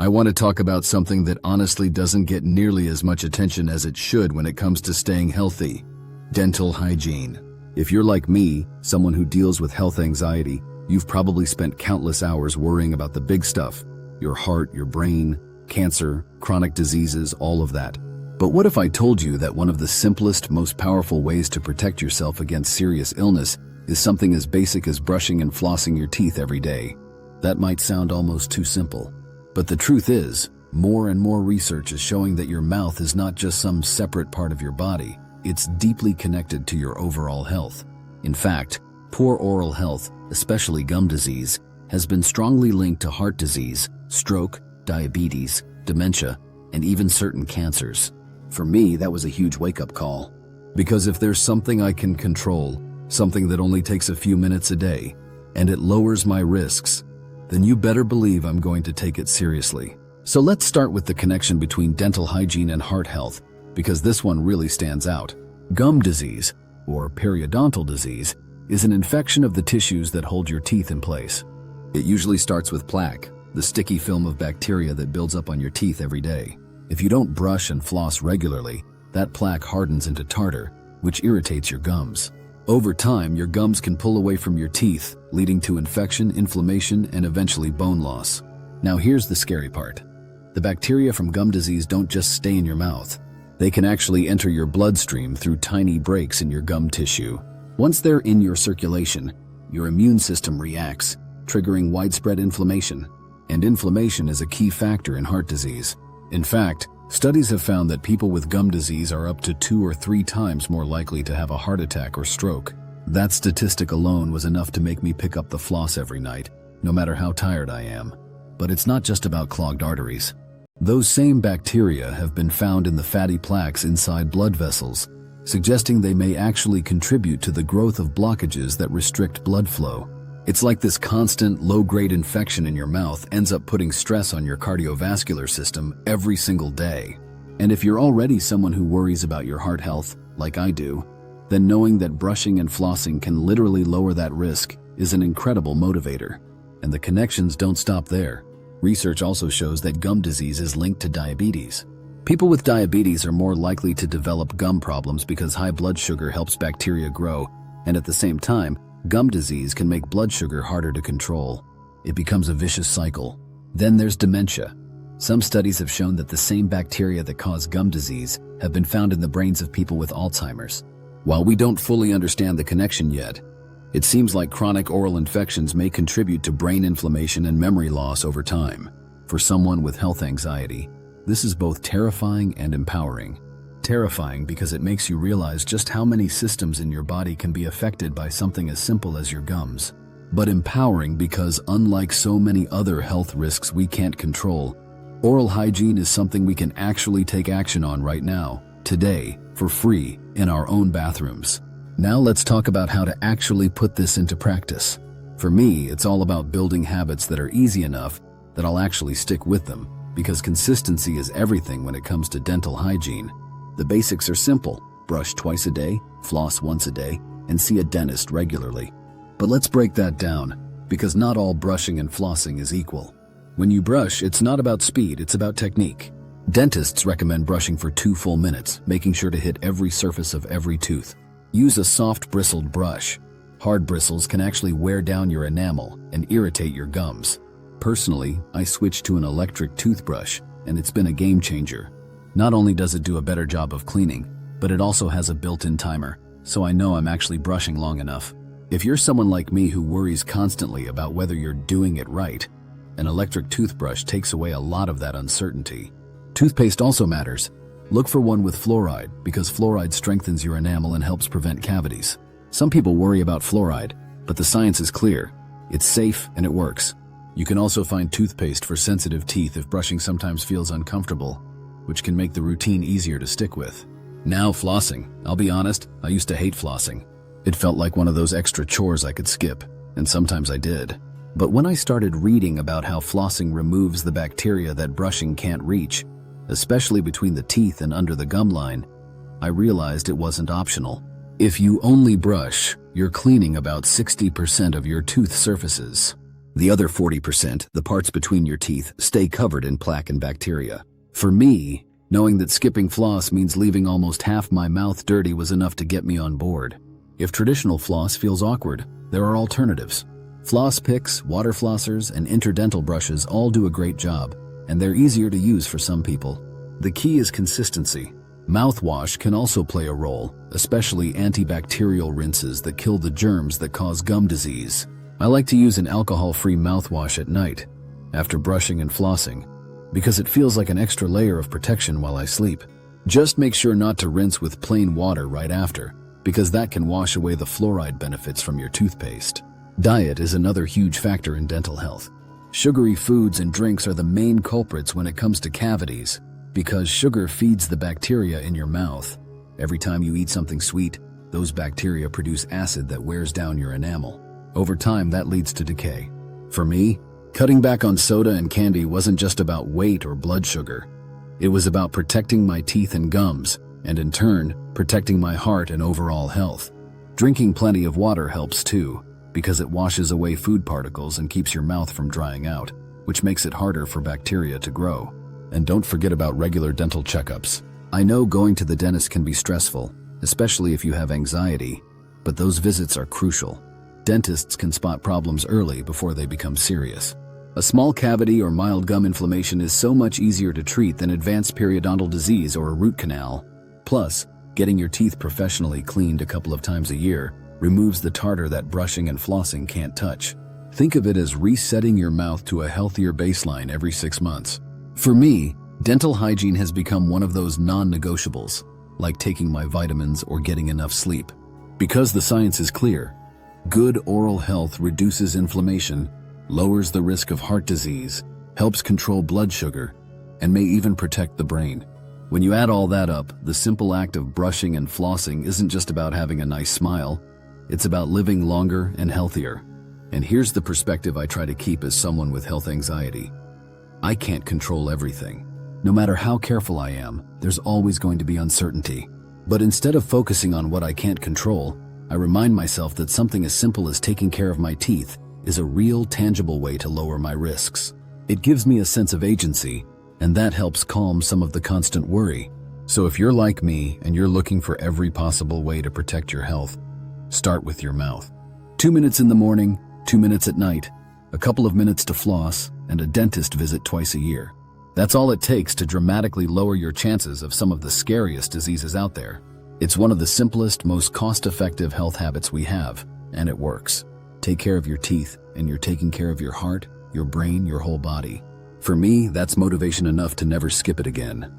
I want to talk about something that honestly doesn't get nearly as much attention as it should when it comes to staying healthy: dental hygiene. If you're like me, someone who deals with health anxiety, you've probably spent countless hours worrying about the big stuff: your heart, your brain, cancer, chronic diseases, all of that. But what if I told you that one of the simplest, most powerful ways to protect yourself against serious illness is something as basic as brushing and flossing your teeth every day? That might sound almost too simple. But the truth is, more and more research is showing that your mouth is not just some separate part of your body. It's deeply connected to your overall health. In fact, poor oral health, especially gum disease, has been strongly linked to heart disease, stroke, diabetes, dementia, and even certain cancers. For me, that was a huge wake-up call. Because if there's something I can control, something that only takes a few minutes a day, and it lowers my risks, then you better believe I'm going to take it seriously. So let's start with the connection between dental hygiene and heart health, because this one really stands out. Gum disease, or periodontal disease, is an infection of the tissues that hold your teeth in place. It usually starts with plaque, the sticky film of bacteria that builds up on your teeth every day. If you don't brush and floss regularly, that plaque hardens into tartar, which irritates your gums. Over time, your gums can pull away from your teeth, leading to infection, inflammation, and eventually bone loss. Now here's the scary part. The bacteria from gum disease don't just stay in your mouth. They can actually enter your bloodstream through tiny breaks in your gum tissue. Once they're in your circulation, your immune system reacts, triggering widespread inflammation. And inflammation is a key factor in heart disease. In fact, studies have found that people with gum disease are up to 2 or 3 times more likely to have a heart attack or stroke. That statistic alone was enough to make me pick up the floss every night, no matter how tired I am. But it's not just about clogged arteries. Those same bacteria have been found in the fatty plaques inside blood vessels, suggesting they may actually contribute to the growth of blockages that restrict blood flow. It's like this constant, low-grade infection in your mouth ends up putting stress on your cardiovascular system every single day. And if you're already someone who worries about your heart health, like I do, then knowing that brushing and flossing can literally lower that risk is an incredible motivator. And the connections don't stop there. Research also shows that gum disease is linked to diabetes. People with diabetes are more likely to develop gum problems because high blood sugar helps bacteria grow, and at the same time, gum disease can make blood sugar harder to control. It becomes a vicious cycle. Then there's dementia. Some studies have shown that the same bacteria that cause gum disease have been found in the brains of people with Alzheimer's. While we don't fully understand the connection yet, it seems like chronic oral infections may contribute to brain inflammation and memory loss over time. For someone with health anxiety, this is both terrifying and empowering. Terrifying because it makes you realize just how many systems in your body can be affected by something as simple as your gums. But empowering because, unlike so many other health risks we can't control, oral hygiene is something we can actually take action on right now, today, for free, in our own bathrooms. Now let's talk about how to actually put this into practice. For me, it's all about building habits that are easy enough that I'll actually stick with them, because consistency is everything when it comes to dental hygiene. The basics are simple: brush twice a day, floss once a day, and see a dentist regularly. But let's break that down, because not all brushing and flossing is equal. When you brush, it's not about speed, it's about technique. Dentists recommend brushing for 2 full minutes, making sure to hit every surface of every tooth. Use a soft bristled brush. Hard bristles can actually wear down your enamel and irritate your gums. Personally, I switched to an electric toothbrush, and it's been a game changer. Not only does it do a better job of cleaning, but it also has a built-in timer, so I know I'm actually brushing long enough. If you're someone like me who worries constantly about whether you're doing it right, an electric toothbrush takes away a lot of that uncertainty. Toothpaste also matters. Look for one with fluoride, because fluoride strengthens your enamel and helps prevent cavities. Some people worry about fluoride, but the science is clear. It's safe and it works. You can also find toothpaste for sensitive teeth if brushing sometimes feels uncomfortable, which can make the routine easier to stick with. Now flossing. I'll be honest, I used to hate flossing. It felt like one of those extra chores I could skip, and sometimes I did. But when I started reading about how flossing removes the bacteria that brushing can't reach, especially between the teeth and under the gum line, I realized it wasn't optional. If you only brush, you're cleaning about 60% of your tooth surfaces. The other 40%, the parts between your teeth, stay covered in plaque and bacteria. For me, knowing that skipping floss means leaving almost half my mouth dirty was enough to get me on board. If traditional floss feels awkward, there are alternatives. Floss picks, water flossers, and interdental brushes all do a great job, and they're easier to use for some people. The key is consistency. Mouthwash can also play a role, especially antibacterial rinses that kill the germs that cause gum disease. I like to use an alcohol-free mouthwash at night, after brushing and flossing, because it feels like an extra layer of protection while I sleep. Just make sure not to rinse with plain water right after, because that can wash away the fluoride benefits from your toothpaste. Diet is another huge factor in dental health. Sugary foods and drinks are the main culprits when it comes to cavities, because sugar feeds the bacteria in your mouth. Every time you eat something sweet, those bacteria produce acid that wears down your enamel. Over time, that leads to decay. For me, cutting back on soda and candy wasn't just about weight or blood sugar. It was about protecting my teeth and gums, and in turn, protecting my heart and overall health. Drinking plenty of water helps too, because it washes away food particles and keeps your mouth from drying out, which makes it harder for bacteria to grow. And don't forget about regular dental checkups. I know going to the dentist can be stressful, especially if you have anxiety, but those visits are crucial. Dentists can spot problems early before they become serious. A small cavity or mild gum inflammation is so much easier to treat than advanced periodontal disease or a root canal. Plus, getting your teeth professionally cleaned a couple of times a year removes the tartar that brushing and flossing can't touch. Think of it as resetting your mouth to a healthier baseline every 6 months. For me, dental hygiene has become one of those non-negotiables, like taking my vitamins or getting enough sleep. Because the science is clear, good oral health reduces inflammation, lowers the risk of heart disease, helps control blood sugar, and may even protect the brain. When you add all that up, the simple act of brushing and flossing isn't just about having a nice smile, it's about living longer and healthier. And here's the perspective I try to keep as someone with health anxiety. I can't control everything. No matter how careful I am, there's always going to be uncertainty. But instead of focusing on what I can't control, I remind myself that something as simple as taking care of my teeth is a real, tangible way to lower my risks. It gives me a sense of agency, and that helps calm some of the constant worry. So if you're like me and you're looking for every possible way to protect your health, start with your mouth. 2 minutes in the morning, 2 minutes at night, a couple of minutes to floss, and a dentist visit twice a year. That's all it takes to dramatically lower your chances of some of the scariest diseases out there. It's one of the simplest, most cost-effective health habits we have, and it works. Take care of your teeth, and you're taking care of your heart, your brain, your whole body. For me, that's motivation enough to never skip it again.